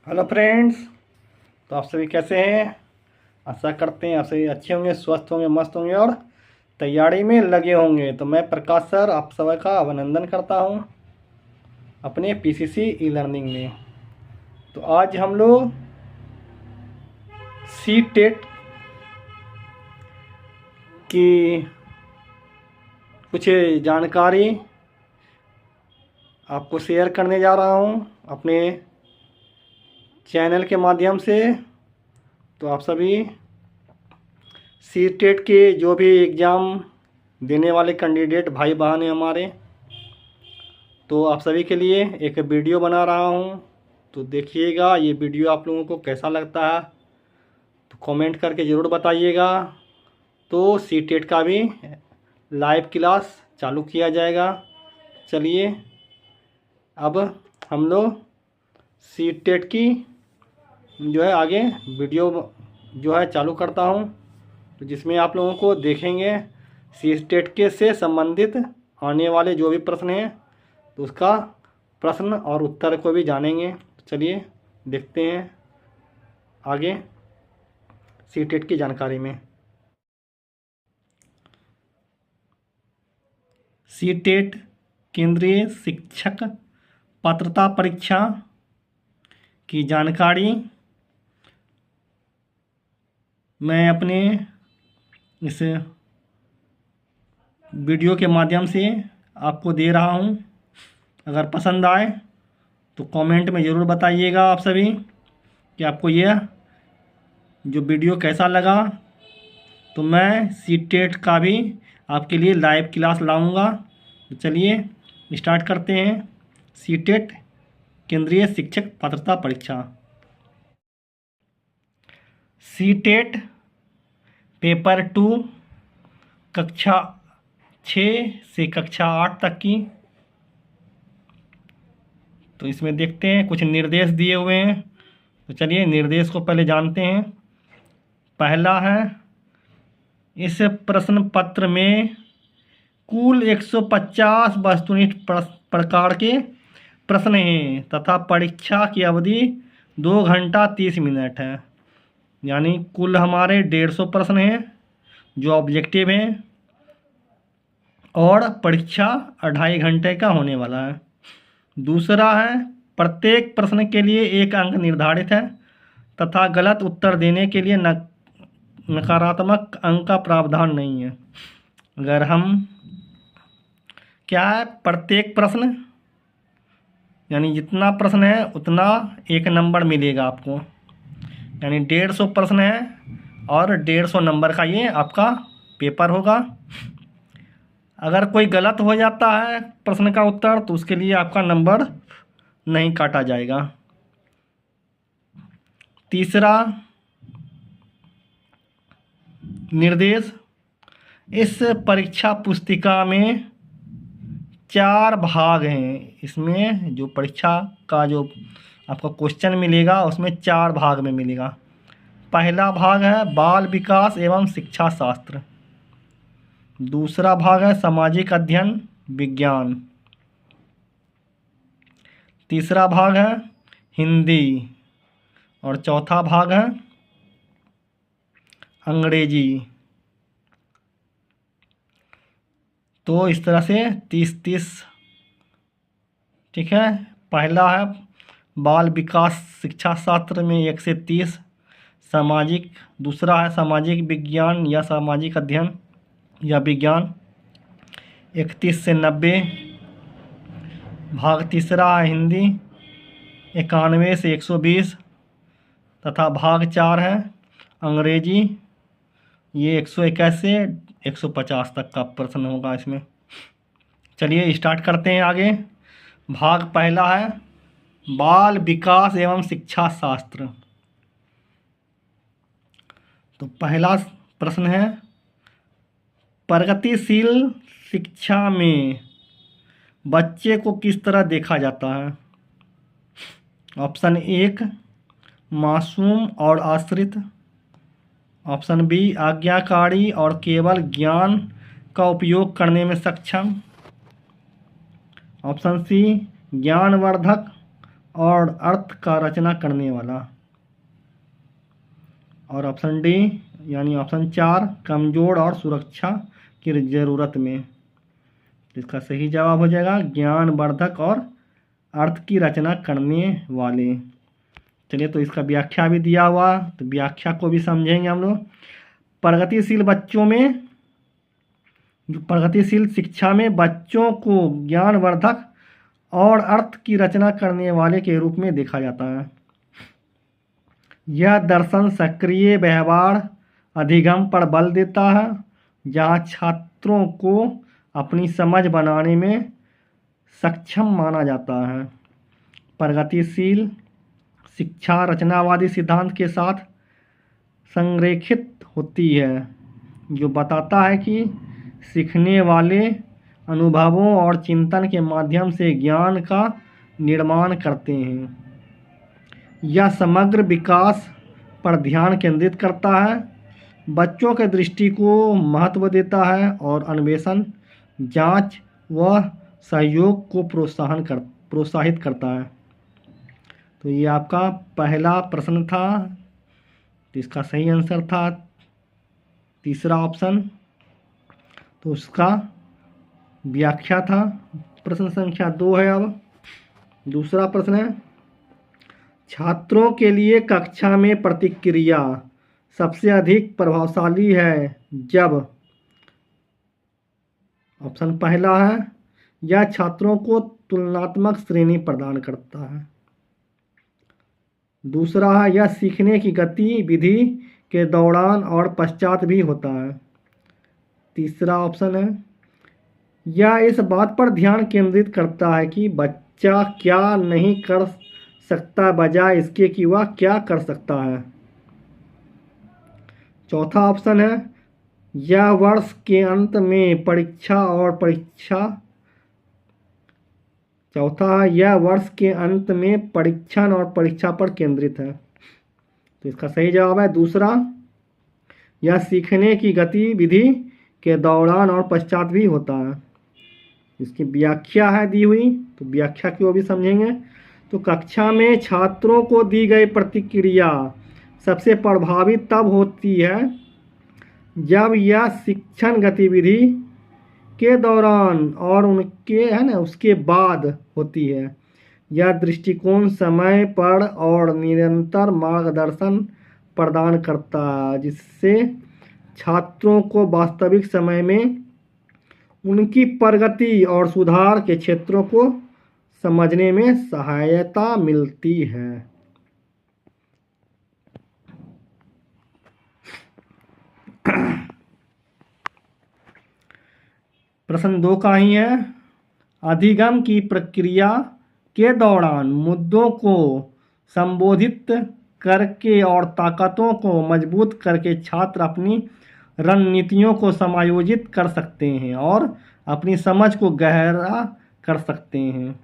Hello friends. तो आप सभी कैसे हैं? आशा करते हैं आप सभी अच्छे होंगे, स्वस्थ होंगे, मस्त होंगे और तैयारी में लगे होंगे। तो मैं प्रकाश सर आप सभी का अभिनंदन करता हूं अपने पीसीसी ई लर्निंग में। तो आज हम लोग सी टेट की कुछ जानकारी आपको शेयर करने जा रहा हूं अपने चैनल के माध्यम से। तो आप सभी सी टेट के जो भी एग्ज़ाम देने वाले कैंडिडेट भाई बहन हैं हमारे, तो आप सभी के लिए एक वीडियो बना रहा हूं। तो देखिएगा ये वीडियो आप लोगों को कैसा लगता है तो कमेंट करके ज़रूर बताइएगा। तो सी टेट का भी लाइव क्लास चालू किया जाएगा। चलिए अब हम लोग सी टेट की जो है आगे वीडियो जो है चालू करता हूं, तो जिसमें आप लोगों को देखेंगे सी टेट के से संबंधित आने वाले जो भी प्रश्न हैं तो उसका प्रश्न और उत्तर को भी जानेंगे। चलिए देखते हैं आगे सी टेट की जानकारी में। सी टेट केंद्रीय शिक्षक पात्रता परीक्षा की जानकारी मैं अपने इस वीडियो के माध्यम से आपको दे रहा हूं। अगर पसंद आए तो कमेंट में ज़रूर बताइएगा आप सभी कि आपको यह जो वीडियो कैसा लगा। तो मैं सी टेट का भी आपके लिए लाइव क्लास लाऊंगा। तो चलिए स्टार्ट करते हैं सी टेट केंद्रीय शिक्षक पात्रता परीक्षा। सी टेट पेपर 2 कक्षा 6 से कक्षा 8 तक की। तो इसमें देखते हैं कुछ निर्देश दिए हुए हैं। तो चलिए निर्देश को पहले जानते हैं। पहला है, इस प्रश्न पत्र में कुल 150 वस्तुनिष्ठ प्रकार के प्रश्न हैं तथा परीक्षा की अवधि 2 घंटा 30 मिनट है। यानी कुल हमारे 150 प्रश्न हैं जो ऑब्जेक्टिव हैं और परीक्षा 2.5 घंटे का होने वाला है। दूसरा है, प्रत्येक प्रश्न के लिए 1 अंक निर्धारित है तथा गलत उत्तर देने के लिए नकारात्मक अंक का प्रावधान नहीं है। अगर हम क्या है, प्रत्येक प्रश्न यानी जितना प्रश्न है उतना 1 नंबर मिलेगा आपको। यानी 150 प्रश्न है और 150 नंबर का ये आपका पेपर होगा। अगर कोई गलत हो जाता है प्रश्न का उत्तर तो उसके लिए आपका नंबर नहीं काटा जाएगा। तीसरा निर्देश, इस परीक्षा पुस्तिका में 4 भाग हैं। इसमें जो परीक्षा का जो आपका क्वेश्चन मिलेगा उसमें 4 भाग में मिलेगा। पहला भाग है बाल विकास एवं शिक्षा शास्त्र। दूसरा भाग है सामाजिक अध्ययन विज्ञान। तीसरा भाग है हिंदी और चौथा भाग है अंग्रेजी। तो इस तरह से 30-30, ठीक है। पहला है बाल विकास शिक्षा शास्त्र में 1 से 30 सामाजिक। दूसरा है सामाजिक विज्ञान या सामाजिक अध्ययन या विज्ञान 31 से 90। भाग तीसरा है हिंदी 91 से 120 तथा भाग 4 है अंग्रेजी, ये 121 से 150 तक का प्रश्न होगा इसमें। चलिए स्टार्ट करते हैं आगे। भाग पहला है बाल विकास एवं शिक्षा शास्त्र। तो पहला प्रश्न है, प्रगतिशील शिक्षा में बच्चे को किस तरह देखा जाता है? ऑप्शन 1 मासूम और आश्रित। ऑप्शन बी आज्ञाकारी और केवल ज्ञान का उपयोग करने में सक्षम। ऑप्शन सी ज्ञानवर्धक और अर्थ का रचना करने वाला। और ऑप्शन डी यानी ऑप्शन 4 कमजोर और सुरक्षा की ज़रूरत में। इसका सही जवाब हो जाएगा ज्ञानवर्धक और अर्थ की रचना करने वाले। चलिए, तो इसका व्याख्या भी दिया हुआ, तो व्याख्या को भी समझेंगे हम लोग। प्रगतिशील बच्चों में, प्रगतिशील शिक्षा में बच्चों को ज्ञानवर्धक और अर्थ की रचना करने वाले के रूप में देखा जाता है। यह दर्शन सक्रिय व्यवहार अधिगम पर बल देता है, जहाँ छात्रों को अपनी समझ बनाने में सक्षम माना जाता है। प्रगतिशील शिक्षा रचनावादी सिद्धांत के साथ संरेखित होती है, जो बताता है कि सीखने वाले अनुभवों और चिंतन के माध्यम से ज्ञान का निर्माण करते हैं। यह समग्र विकास पर ध्यान केंद्रित करता है, बच्चों के दृष्टि को महत्व देता है और अन्वेषण, जांच व सहयोग को प्रोत्साहित करता है। तो ये आपका पहला प्रश्न था, तो इसका सही आंसर था तीसरा ऑप्शन, तो उसका व्याख्या था। प्रश्न संख्या 2 है। अब दूसरा प्रश्न है, छात्रों के लिए कक्षा में प्रतिक्रिया सबसे अधिक प्रभावशाली है जब, ऑप्शन पहला है, यह छात्रों को तुलनात्मक श्रेणी प्रदान करता है। दूसरा है, यह सीखने की गतिविधि के दौरान और पश्चात भी होता है। तीसरा ऑप्शन है, यह इस बात पर ध्यान केंद्रित करता है कि बच्चा क्या नहीं कर सकता बजाय इसके कि वह क्या कर सकता है। चौथा ऑप्शन है, यह वर्ष के अंत में परीक्षा और परीक्षा पर केंद्रित है। तो इसका सही जवाब है दूसरा, यह सीखने की गतिविधि के दौरान और पश्चात भी होता है। इसकी व्याख्या है दी हुई, तो व्याख्या को भी समझेंगे। तो कक्षा में छात्रों को दी गई प्रतिक्रिया सबसे प्रभावी तब होती है जब यह शिक्षण गतिविधि के दौरान और उसके बाद होती है। यह दृष्टिकोण समय पर और निरंतर मार्गदर्शन प्रदान करता है, जिससे छात्रों को वास्तविक समय में उनकी प्रगति और सुधार के क्षेत्रों को समझने में सहायता मिलती है। प्रश्न 2 का ही है, अधिगम की प्रक्रिया के दौरान मुद्दों को संबोधित करके और ताकतों को मजबूत करके छात्र अपनी रणनीतियों को समायोजित कर सकते हैं और अपनी समझ को गहरा कर सकते हैं।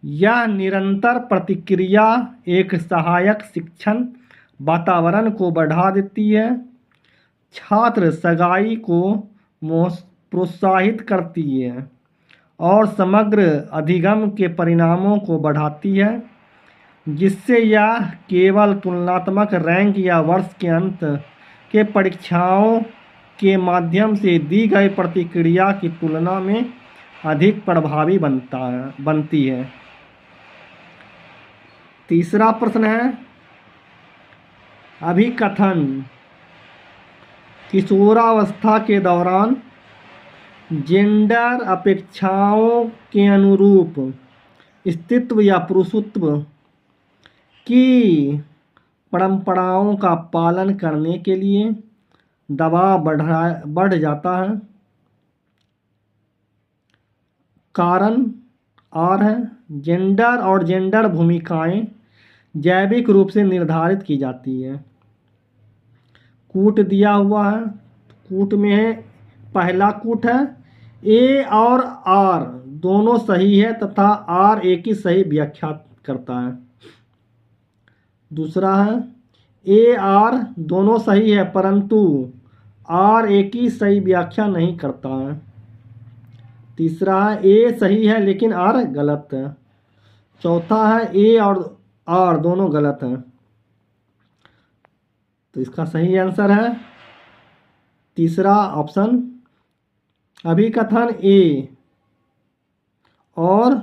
यह निरंतर प्रतिक्रिया एक सहायक शिक्षण वातावरण को बढ़ा देती है, छात्र सगाई को प्रोत्साहित करती है और समग्र अधिगम के परिणामों को बढ़ाती है, जिससे यह केवल तुलनात्मक रैंक या वर्ष के अंत के परीक्षाओं के माध्यम से दी गई प्रतिक्रिया की तुलना में अधिक प्रभावी बनती है। तीसरा प्रश्न है, अभिकथन किशोरावस्था के दौरान जेंडर अपेक्षाओं के अनुरूप स्त्रीत्व या पुरुषत्व की परंपराओं का पालन करने के लिए दबाव बढ़ जाता है। कारण और है, जेंडर और जेंडर भूमिकाएं जैविक रूप से निर्धारित की जाती है। कूट दिया हुआ है, कूट में है, पहला कूट है ए और आर दोनों सही है तथा आर ए की सही व्याख्या करता है। दूसरा है ए आर दोनों सही है परंतु आर ए की सही व्याख्या नहीं करता है। तीसरा है ए सही है लेकिन आर गलत है। चौथा है ए और आर दोनों गलत हैं, तो इसका सही आंसर है तीसरा ऑप्शन अभिकथन ए। और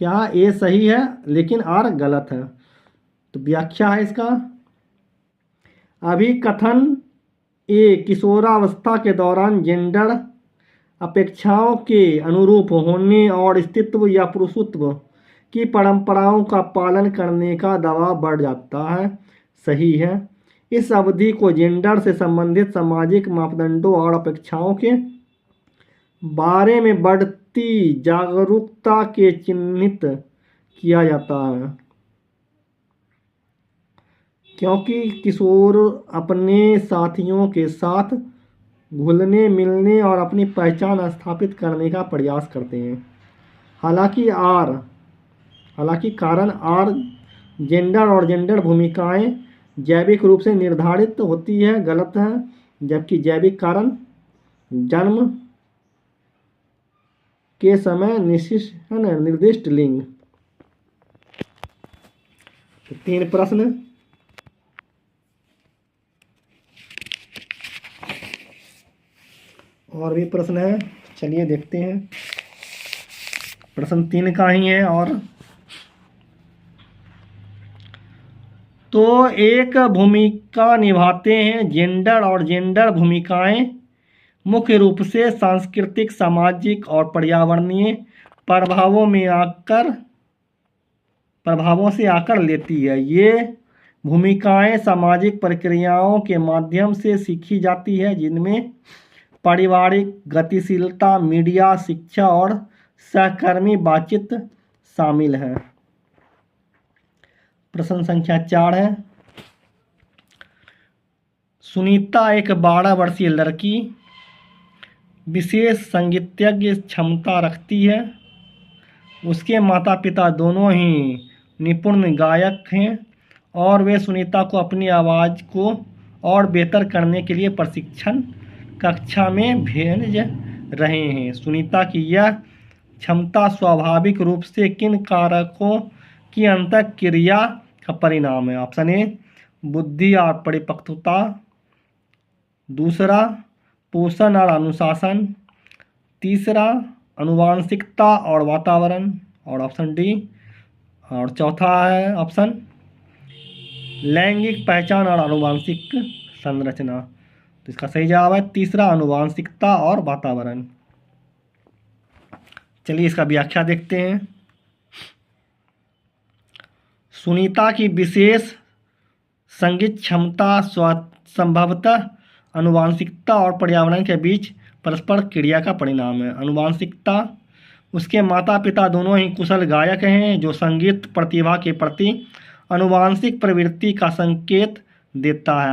क्या ए सही है लेकिन आर गलत है? तो व्याख्या है इसका, अभिकथन ए किशोरावस्था के दौरान जेंडर अपेक्षाओं के अनुरूप होने और स्त्रीत्व या पुरुषत्व की परंपराओं का पालन करने का दबाव बढ़ जाता है। सही है। इस अवधि को जेंडर से संबंधित सामाजिक मापदंडों और अपेक्षाओं के बारे में बढ़ती जागरूकता के चिन्हित किया जाता है, क्योंकि किशोर अपने साथियों के साथ घुलने मिलने और अपनी पहचान स्थापित करने का प्रयास करते हैं। हालांकि कारण आर जेंडर और जेंडर भूमिकाएं जैविक रूप से निर्धारित होती है, गलत है। जबकि जैविक कारण जन्म के समय निर्दिष्ट लिंग। तो 3 प्रश्न। और भी प्रश्न है, चलिए देखते हैं। प्रश्न 3 का ही है। और तो एक भूमिका निभाते हैं। जेंडर और जेंडर भूमिकाएं मुख्य रूप से सांस्कृतिक, सामाजिक और पर्यावरणीय प्रभावों से आकर लेती है। ये भूमिकाएं सामाजिक प्रक्रियाओं के माध्यम से सीखी जाती है, जिनमें पारिवारिक गतिशीलता, मीडिया, शिक्षा और सहकर्मी बातचीत शामिल है। प्रश्न संख्या 4 है। सुनीता एक 12 वर्षीय लड़की विशेष संगीतज्ञ क्षमता रखती है। उसके माता पिता दोनों ही निपुण गायक हैं और वे सुनीता को अपनी आवाज़ को और बेहतर करने के लिए प्रशिक्षण कक्षा में भेज रहे हैं। सुनीता की यह क्षमता स्वाभाविक रूप से किन कारकों की अंतःक्रिया का परिणाम है? ऑप्शन ए बुद्धि और परिपक्वता, दूसरा पोषण और अनुशासन, तीसरा आनुवंशिकता और वातावरण, और ऑप्शन डी, और चौथा है ऑप्शन लैंगिक पहचान और आनुवंशिक संरचना। तो इसका सही जवाब है तीसरा, आनुवंशिकता और वातावरण। चलिए इसका व्याख्या देखते हैं। सुनीता की विशेष संगीत क्षमता संभवतः आनुवंशिकता और पर्यावरण के बीच परस्पर क्रिया का परिणाम है। आनुवंशिकता, उसके माता पिता दोनों ही कुशल गायक हैं, जो संगीत प्रतिभा के प्रति आनुवंशिक प्रवृत्ति का संकेत देता है।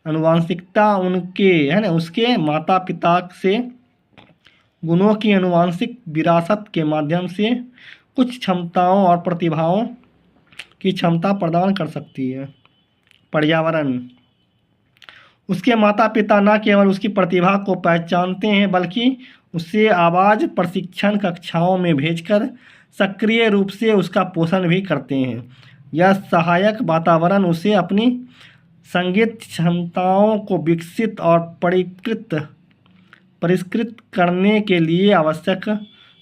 आनुवंशिकता उसके माता पिता से गुणों की आनुवंशिक विरासत के माध्यम से कुछ क्षमताओं और प्रतिभाओं की क्षमता प्रदान कर सकती है। पर्यावरण, उसके माता पिता न केवल उसकी प्रतिभा को पहचानते हैं, बल्कि उसे आवाज़ प्रशिक्षण कक्षाओं में भेजकर सक्रिय रूप से उसका पोषण भी करते हैं। यह सहायक वातावरण उसे अपनी संगीत क्षमताओं को विकसित और परिष्कृत करने के लिए आवश्यक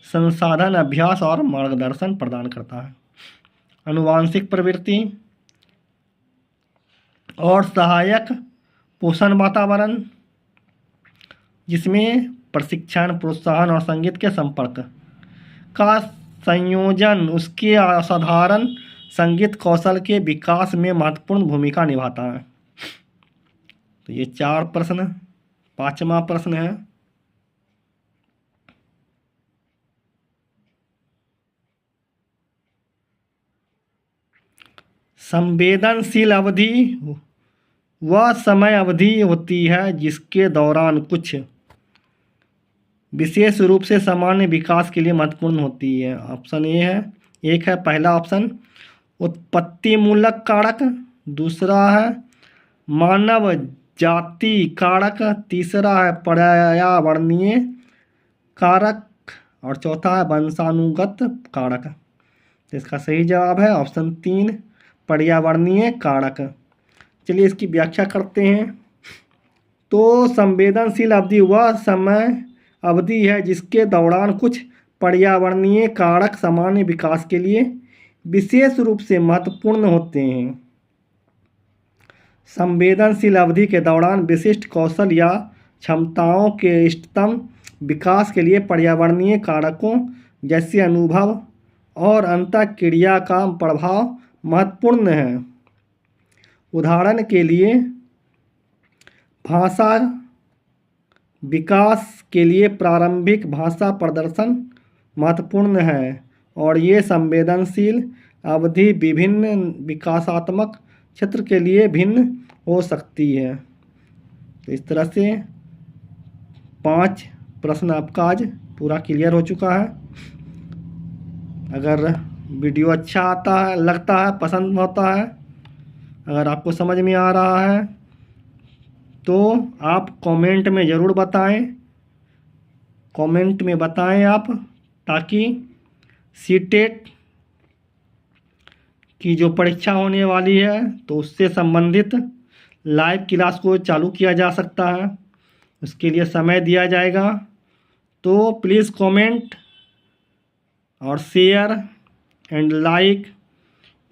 संसाधन, अभ्यास और मार्गदर्शन प्रदान करता है। आनुवंशिक प्रवृत्ति और सहायक पोषण वातावरण, जिसमें प्रशिक्षण, प्रोत्साहन और संगीत के संपर्क का संयोजन उसके असाधारण संगीत कौशल के विकास में महत्वपूर्ण भूमिका निभाता है। तो ये 4 प्रश्न। 5वां प्रश्न है, संवेदनशील अवधि वह समय अवधि होती है जिसके दौरान कुछ विशेष रूप से सामान्य विकास के लिए महत्वपूर्ण होती है। ऑप्शन ए है, एक है पहला ऑप्शन उत्पत्ति मूलक कारक, दूसरा है मानव जाति कारक, तीसरा है पर्यावरणीय कारक और चौथा है वंशानुगत कारक। तो इसका सही जवाब है ऑप्शन 3 पर्यावरणीय कारक। चलिए इसकी व्याख्या करते हैं। तो संवेदनशील अवधि वह समय अवधि है जिसके दौरान कुछ पर्यावरणीय कारक सामान्य विकास के लिए विशेष रूप से महत्वपूर्ण होते हैं। संवेदनशील अवधि के दौरान विशिष्ट कौशल या क्षमताओं के इष्टतम विकास के लिए पर्यावरणीय कारकों जैसे अनुभव और अंतःक्रिया का प्रभाव महत्वपूर्ण है। उदाहरण के लिए भाषा विकास के लिए प्रारंभिक भाषा प्रदर्शन महत्वपूर्ण है और ये संवेदनशील अवधि विभिन्न विकासात्मक क्षेत्र के लिए भिन्न हो सकती है। तो इस तरह से 5 प्रश्न आपका आज पूरा क्लियर हो चुका है। अगर वीडियो अच्छा आता है, लगता है, पसंद होता है, अगर आपको समझ में आ रहा है तो आप कमेंट में ज़रूर बताएं। कमेंट में बताएं आप, ताकि सीटेट की जो परीक्षा होने वाली है तो उससे संबंधित लाइव क्लास को चालू किया जा सकता है, उसके लिए समय दिया जाएगा। तो प्लीज़ कमेंट और share and like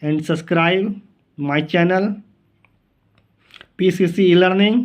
and subscribe my channel PCC e learning.